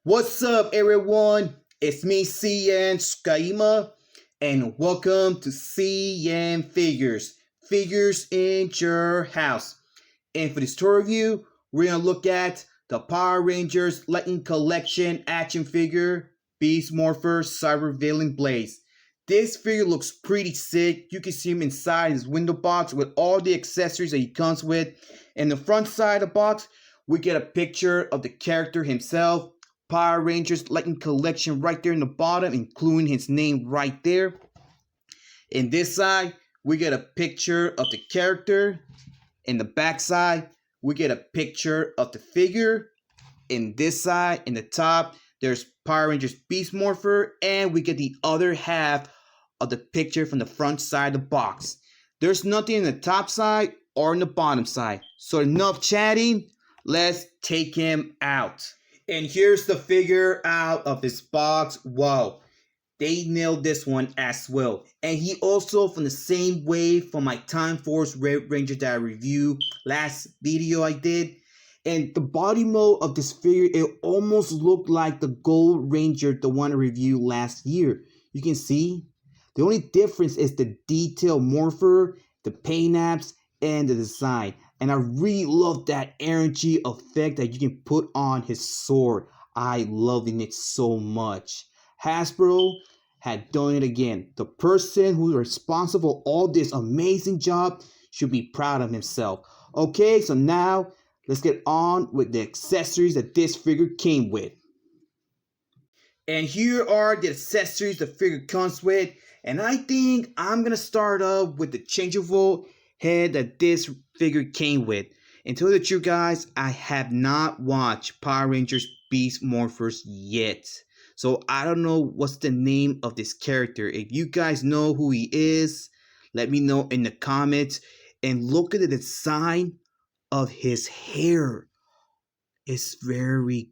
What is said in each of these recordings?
What's up, everyone? It's me, CN.TSUKAIMA, and welcome to CN.Figures, Figures in Your House. And for this tour review, we're going to look at the Power Rangers Lightning Collection action figure, Beast Morpher Cybervillain Blaze. This figure looks pretty sick. You can see him inside his window box with all the accessories that he comes with. In the front side of the box, we get a picture of the character himself. Power Rangers Lightning Collection right there in the bottom, including his name right there. In this side, we get a picture of the character. In the back side, we get a picture of the figure. In this side, in the top, there's Power Rangers Beast Morpher, and we get the other half of the picture from the front side of the box. There's nothing in the top side or in the bottom side. So enough chatting, let's take him out. And here's the figure out of this box. Wow, they nailed this one as well. And he also from the same wave from my Time Force Red Ranger that I reviewed last video I did. And the body mode of this figure, it almost looked like the Gold Ranger, the one I reviewed last year. You can see the only difference is the detail morpher, the paint apps, and the design. And I really love that energy effect that you can put on his sword. I loving it so much. Hasbro had done it again. The person who's responsible for all this amazing job should be proud of himself. Okay, so now let's get on with the accessories that this figure came with. And here are the accessories the figure comes with. And I think I'm going to start up with the changeable head that this figure came with. And to tell the truth, guys, I have not watched Power Rangers Beast Morphers yet. So I don't know what's the name of this character. If you guys know who he is, let me know in the comments. And look at the design of his hair. It's very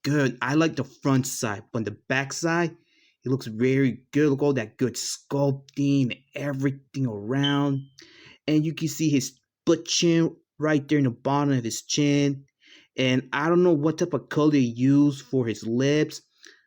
good. I like the front side, but the back side, it looks very good. Look at all that good sculpting, everything around. And you can see his butt chin right there in the bottom of his chin. And I don't know what type of color he used for his lips.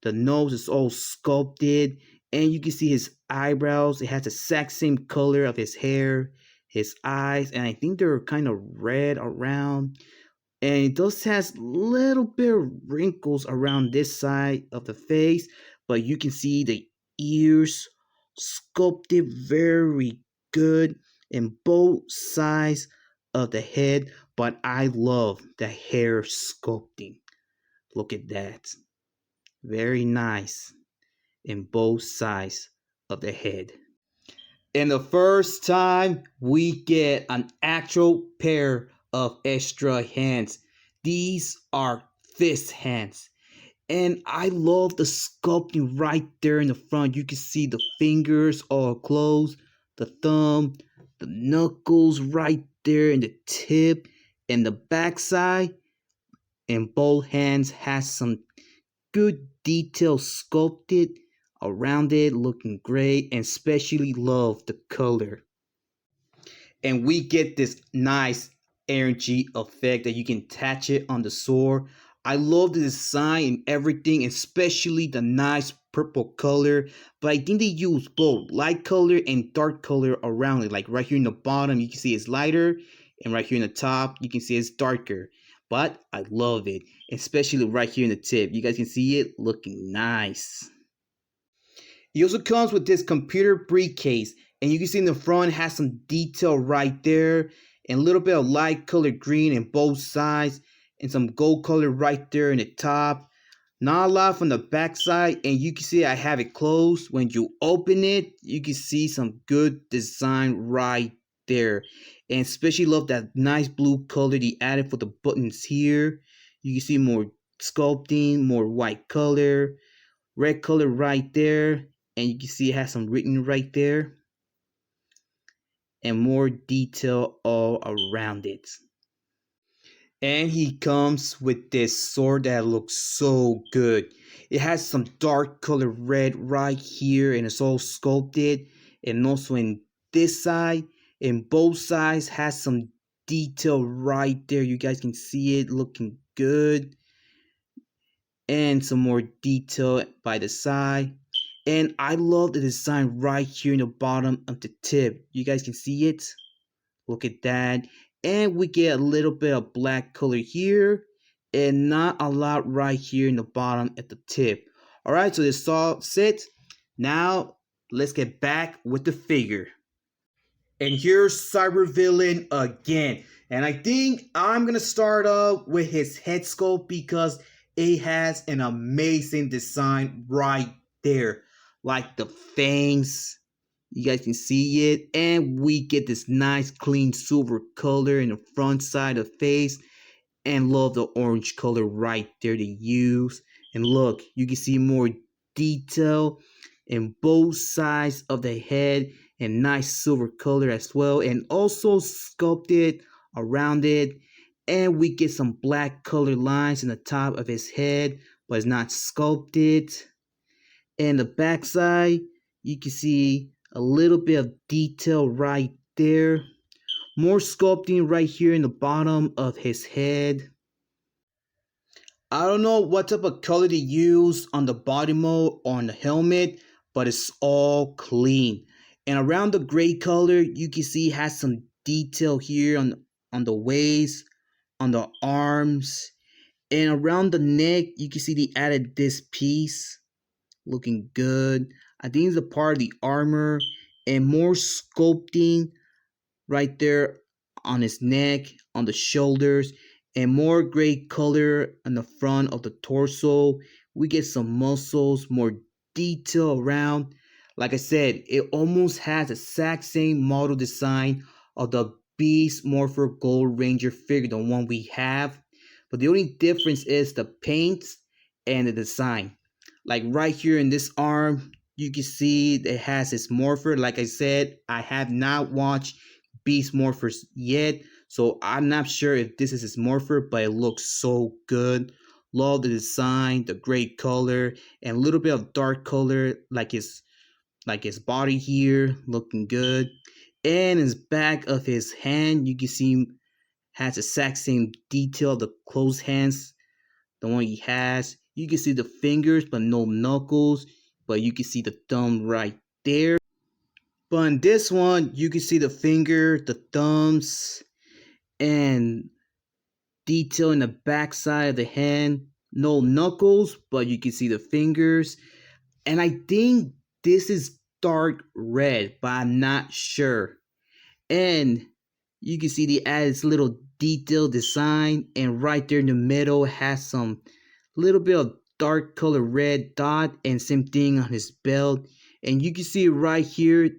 The nose is all sculpted. And you can see his eyebrows. It has the exact same color of his hair, his eyes. And I think they're kind of red around. And it does has little bit of wrinkles around this side of the face. But you can see the ears sculpted very good in both sides of the head, but I love the hair sculpting. Look at that. Very nice in both sides of the head. And the first time we get an actual pair of extra hands. These are fist hands. And I love the sculpting right there in the front. You can see the fingers all closed, the thumb, the knuckles right there in the tip, and the backside. And both hands has some good detail sculpted around it, looking great, and especially love the color. And we get this nice energy effect that you can attach it on the sword. I love the design and everything, especially the nice purple color. But I think they use both light color and dark color around it. Like right here in the bottom, you can see it's lighter. And right here in the top, you can see it's darker. But I love it, especially right here in the tip. You guys can see it looking nice. It also comes with this computer briefcase. And you can see in the front, it has some detail right there. And a little bit of light colored green in both sides. And some gold color right there in the top. Not a lot from the back side. And you can see I have it closed. When you open it, you can see some good design right there. And especially love that nice blue color they added for the buttons here. You can see more sculpting, more white color. Red color right there. And you can see it has some written right there. And more detail all around it. And he comes with this sword that looks so good. It has some dark color red right here, and it's all sculpted. And also in this side, and both sides has some detail right there. You guys can see it looking good. and some more detail by the side. And I love the design right here in the bottom of the tip. You guys can see it. Look at that. And we get a little bit of black color here and not a lot right here in the bottom at the tip. Alright, so this all set. Now let's get back with the figure. And here's Cybervillain again. And I think I'm gonna start up with his head sculpt because it has an amazing design right there. Like the fangs. You guys can see it. And we get this nice clean silver color in the front side of the face. And love the orange color right there to use. And look, you can see more detail in both sides of the head and nice silver color as well, and also sculpted around it. And we get some black color lines in the top of his head, but it's not sculpted. And the back side, you can see a little bit of detail right there. More sculpting right here in the bottom of his head. I don't know what type of color to use on the body mold or on the helmet, but it's all clean. And around the gray color, you can see it has some detail here on the waist, on the arms, and around the neck, you can see they added this piece. Looking good. I think it's a part of the armor, and more sculpting right there on his neck, on the shoulders, and more gray color on the front of the torso. We get some muscles, more detail around. Like I said, it almost has the exact same model design of the Beast Morpher Gold Ranger figure, the one we have. But the only difference is the paints and the design. Like right here in this arm, you can see it has its Morpher. Like I said, I have not watched Beast Morphers yet, so I'm not sure if this is his Morpher, but it looks so good. Love the design, the gray color, and a little bit of dark color like his body here, looking good. And his back of his hand, you can see has the exact same detail, the closed hands, the one he has. You can see the fingers, but no knuckles, but you can see the thumb right there. But in this one, you can see the finger, the thumbs, and detail in the back side of the hand. No knuckles, but you can see the fingers. And I think this is dark red, but I'm not sure. And you can see they added this little detailed design, and right there in the middle has some little bit of dark color red dot, and same thing on his belt. And you can see right here,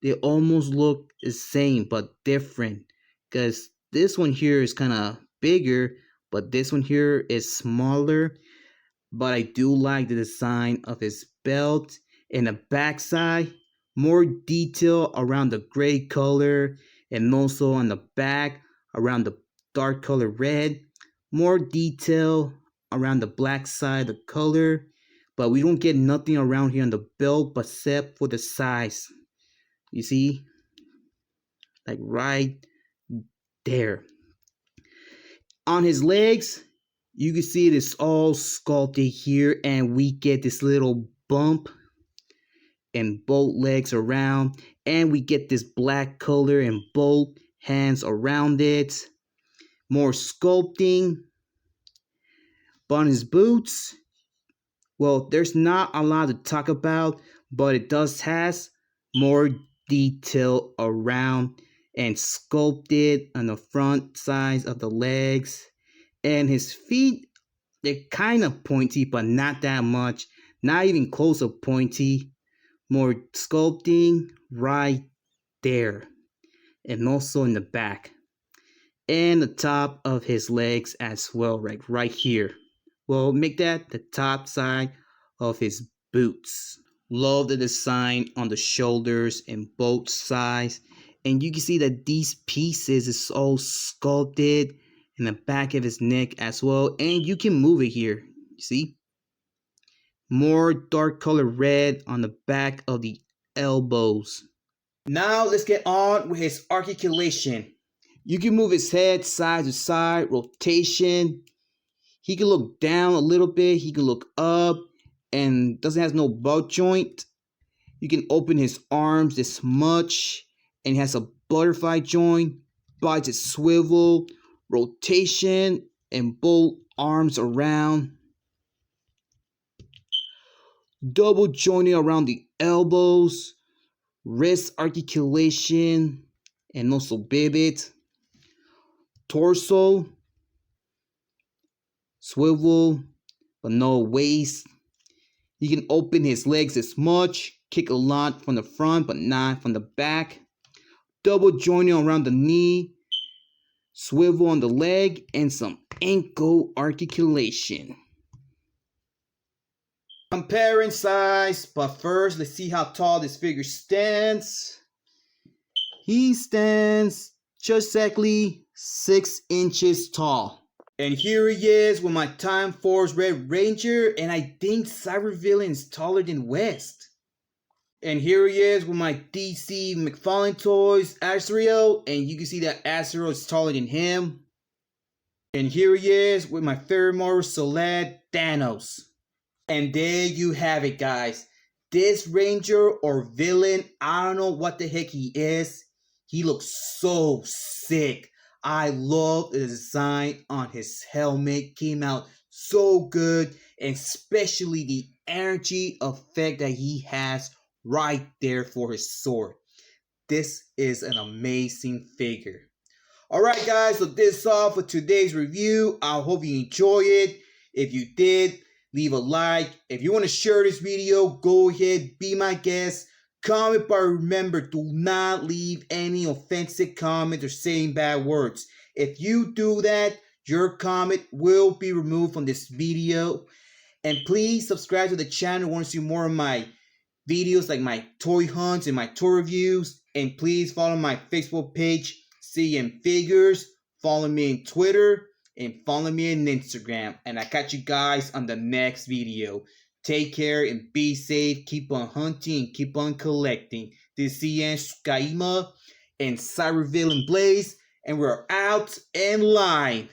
they almost look the same but different, because this one here is kind of bigger, but this one here is smaller. But I do like the design of his belt. And the backside, more detail around the gray color, and also on the back around the dark color red. More detail around the black side of the color, but we don't get nothing around here on the belt but except for the size. You see, like right there. On his legs, you can see it is all sculpted here, and we get this little bump in both legs around, and we get this black color in both hands around it. More sculpting. But on his boots, well, there's not a lot to talk about, but it does has more detail around and sculpted on the front sides of the legs. And his feet, they're kind of pointy, but not that much. Not even close to pointy. More sculpting right there. And also in the back. And the top of his legs as well, right here. Well, make that the top side of his boots. Love the design on the shoulders and both sides. And you can see that these pieces is all sculpted in the back of his neck as well. And you can move it here. You see? More dark color red on the back of the elbows. Now let's get on with his articulation. You can move his head side to side, rotation. He can look down a little bit. He can look up, and doesn't have no butt joint. You can open his arms this much, and he has a butterfly joint. Body to swivel, rotation, and both arms around. Double jointing around the elbows, wrist articulation, and also pivot. Torso, swivel, but no waist. He can open his legs as much, kick a lot from the front, but not from the back. Double jointing around the knee, swivel on the leg, and some ankle articulation. Comparing size, but first let's see how tall this figure stands. He stands just exactly 6 inches tall. And here he is with my Time Force Red Ranger, and I think Cybervillain is taller than West. And here he is with my DC McFarlane Toys Azrael, and you can see that Azrael is taller than him. And here he is with my favorite Marvel celeb, Thanos. And there you have it, guys. This Ranger or villain, I don't know what the heck he is. He looks so sick. I love the design on his helmet. Came out so good. And especially the energy effect that he has right there for his sword. This is an amazing figure. Alright guys, so this is all for today's review. I hope you enjoy it. If you did, leave a like. If you want to share this video, go ahead, be my guest. Comment, but remember, do not leave any offensive comments or saying bad words. If you do that, your comment will be removed from this video. And please subscribe to the channel if you want to see more of my videos like my toy hunts and my toy reviews. And please follow my Facebook page, CN.Figures. Follow me on Twitter and follow me on Instagram. And I catch you guys on the next video. Take care and be safe. Keep on hunting and keep on collecting. This is CN.TSUKAIMA and Cybervillain Blaze. And we're out in line.